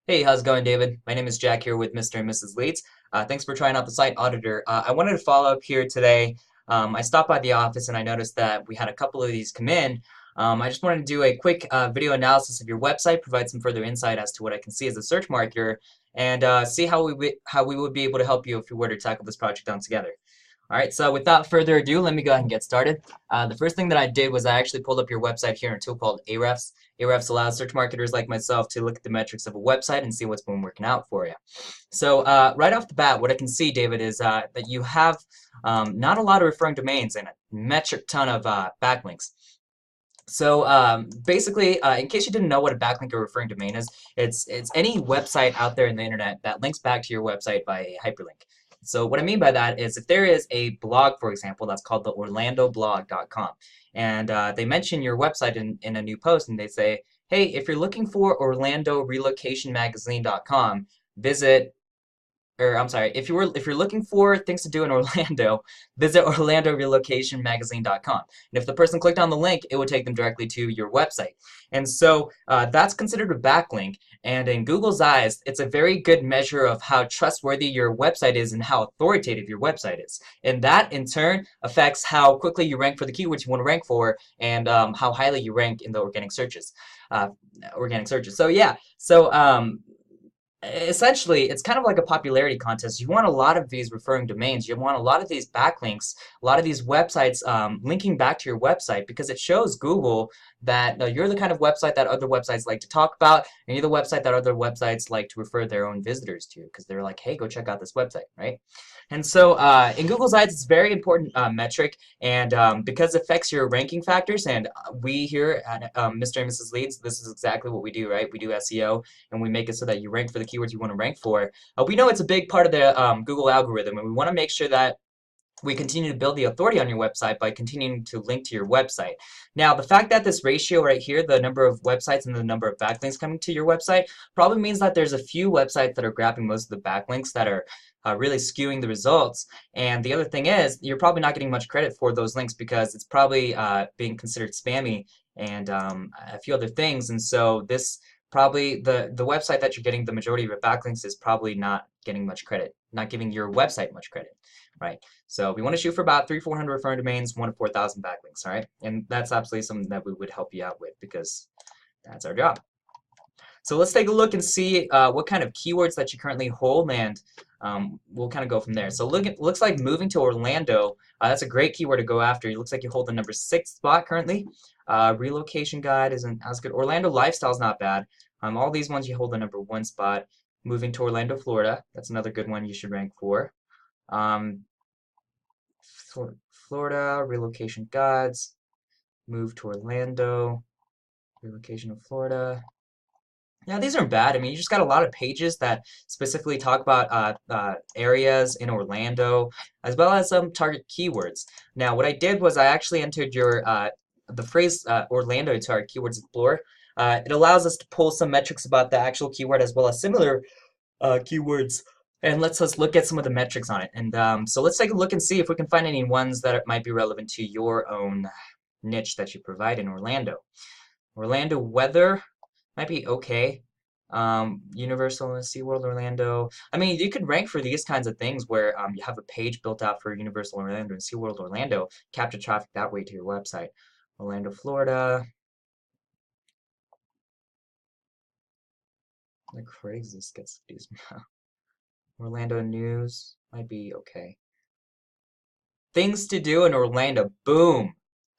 Hey, how's it going, David? My name is Jack here with Mr. and Mrs. Leeds. Thanks for trying out the site auditor. I wanted to follow up here today. I stopped by the office and I noticed that we had a couple of these come in. I just wanted to do a quick video analysis of your website, provide some further insight as to what I can see as a search marketer, and see how we would be able to help you if we were to tackle this project down together. All right, so without further ado, let me go ahead and get started. The first thing that I did was I actually pulled up your website here in a tool called Ahrefs. Ahrefs allows search marketers like myself to look at the metrics of a website and see what's been working out for you. So right off the bat, what I can see, David, is that you have not a lot of referring domains and a metric ton of backlinks. So basically, in case you didn't know what a backlink or referring domain is, it's any website out there in the internet that links back to your website by a hyperlink. So what I mean by that is if there is a blog, for example, that's called the orlandoblog.com, and they mention your website in a new post, and they say, hey, if you're looking for Orlando Relocation Magazine.com, visit or I'm sorry, if you're looking for things to do in Orlando, visit OrlandoRelocationMagazine.com. And if the person clicked on the link, it would take them directly to your website. And so that's considered a backlink. And in Google's eyes, it's a very good measure of how trustworthy your website is and how authoritative your website is. And that, in turn, affects how quickly you rank for the keywords you want to rank for and how highly you rank in the uh, organic searches. So yeah, essentially, it's kind of like a popularity contest. You want a lot of these referring domains. You want a lot of these backlinks, a lot of these websites linking back to your website because it shows Google that you're the kind of website that other websites like to talk about, and you're the website that other websites like to refer their own visitors to because they're like, hey, go check out this website, right? And so in Google's eyes, it's a very important metric, and because it affects your ranking factors, and we here at Mr. and Mrs. Leads, this is exactly what we do, right? We do SEO, and we make it so that you rank for the keywords you want to rank for. We know it's a big part of the Google algorithm, and we want to make sure that we continue to build the authority on your website by continuing to link to your website. Now, the fact that this ratio right here, the number of websites and the number of backlinks coming to your website, probably means that there's a few websites that are grabbing most of the backlinks that are really skewing the results. And the other thing is, you're probably not getting much credit for those links because it's probably being considered spammy and a few other things. And so this probably the website that you're getting the majority of your backlinks is probably not getting much credit, not giving your website much credit, right? So we want to shoot for about 300-400 referring domains, 1 to 4,000 backlinks, all right? And that's absolutely something that we would help you out with because that's our job. So let's take a look and see what kind of keywords that you currently hold, and we'll kind of go from there. So looks like moving to Orlando, that's a great keyword to go after. It looks like you hold the number 6 spot currently. Relocation guide isn't as good. Orlando lifestyle is not bad. All these ones you hold the number 1 spot. Moving to Orlando, Florida, that's another good one you should rank for. Um, Florida, relocation guides, move to Orlando, relocation of Florida. Yeah, these aren't bad. I mean, you just got a lot of pages that specifically talk about areas in Orlando, as well as some target keywords. Now, what I did was I actually entered your the phrase Orlando into our Keywords Explorer. It allows us to pull some metrics about the actual keyword as well as similar keywords and lets us look at some of the metrics on it. And so let's take a look and see if we can find any ones that might be relevant to your own niche that you provide in Orlando. Orlando weather might be okay. Universal and SeaWorld Orlando. I mean, you could rank for these kinds of things where you have a page built out for Universal Orlando and SeaWorld Orlando, capture traffic that way to your website. Orlando, Florida. The Craigslist gets these. Orlando news might be okay. Things to do in Orlando. Boom.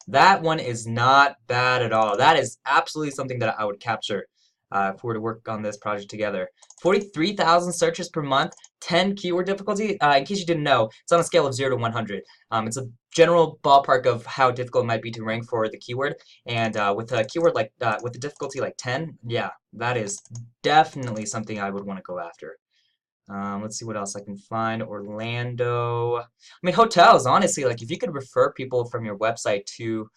That one is not bad at all. That is absolutely something that I would capture if we were to work on this project together. 43,000 searches per month, 10 keyword difficulty. In case you didn't know, it's on a scale of 0 to 100. It's a general ballpark of how difficult it might be to rank for the keyword. And with a keyword like with a difficulty like 10, yeah, that is definitely something I would want to go after. Let's see what else I can find. Orlando. I mean, hotels, honestly, like if you could refer people from your website to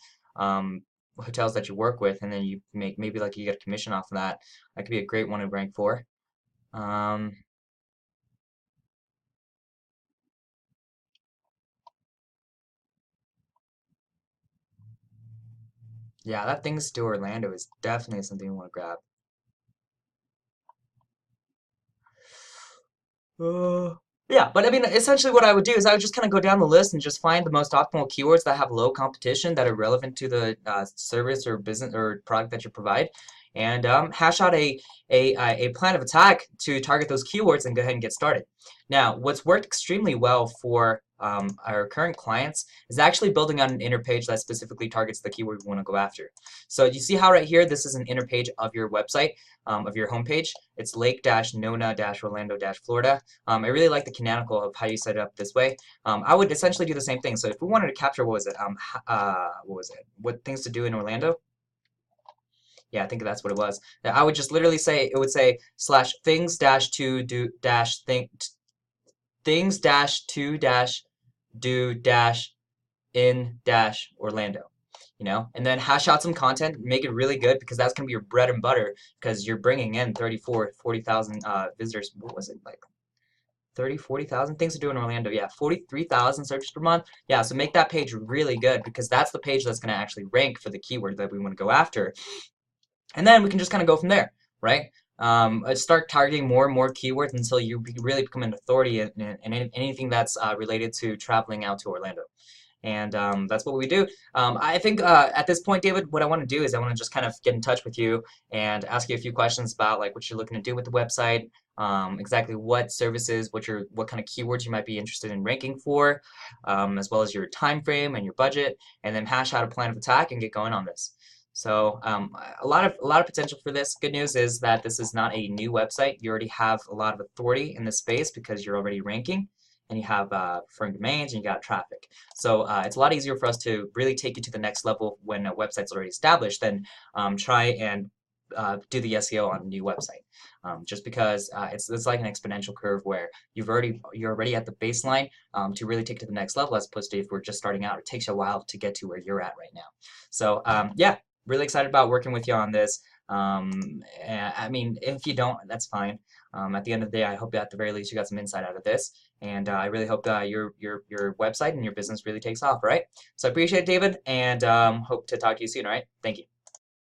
hotels that you work with, and then you make maybe like you get a commission off of that, that could be a great one to rank for. Um, yeah, that things to Orlando is definitely something you want to grab. Uh, yeah, but I mean, essentially what I would do is I would just kind of go down the list and just find the most optimal keywords that have low competition that are relevant to the service or business or product that you provide, and hash out a plan of attack to target those keywords and go ahead and get started. Now, what's worked extremely well for our current clients is actually building out an inner page that specifically targets the keyword we want to go after. So you see how right here, this is an inner page of your website, of your homepage. It's Lake-Nona-Orlando-Florida. I really like the canonical of how you set it up this way. I would essentially do the same thing. So if we wanted to capture, what was it? What was it? What things to do in Orlando? Yeah, I think that's what it was. I would just literally say, it would say slash things dash to do dash things dash to dash do dash in dash Orlando. And then hash out some content, make it really good because that's gonna be your bread and butter because you're bringing in 34, 40,000 visitors. What was it like? 30, 40,000 things to do in Orlando. Yeah, 43,000 searches per month. Yeah, so make that page really good because that's the page that's going to actually rank for the keyword that we want to go after. And then we can just kind of go from there, right? Start targeting more and more keywords until you really become an authority in anything that's related to traveling out to Orlando. And that's what we do. I think at this point, David, what I want to do is I want to just kind of get in touch with you and ask you a few questions about like what you're looking to do with the website, exactly what services, what kind of keywords you might be interested in ranking for, as well as your time frame and your budget, and then hash out a plan of attack and get going on this. So a lot of potential for this. Good news is that this is not a new website. You already have a lot of authority in this space because you're already ranking and you have referring domains and you got traffic. So it's a lot easier for us to really take you to the next level when a website's already established than try and do the SEO on a new website. Just because it's like an exponential curve where you're already at the baseline to really take it to the next level as opposed to if we're just starting out. It takes you a while to get to where you're at right now. So yeah, really excited about working with you on this. I mean, if you don't, that's fine. At the end of the day, I hope that at the very least you got some insight out of this, and I really hope that your website and your business really takes off. All right. So I appreciate it, David, and hope to talk to you soon. All right. Thank you.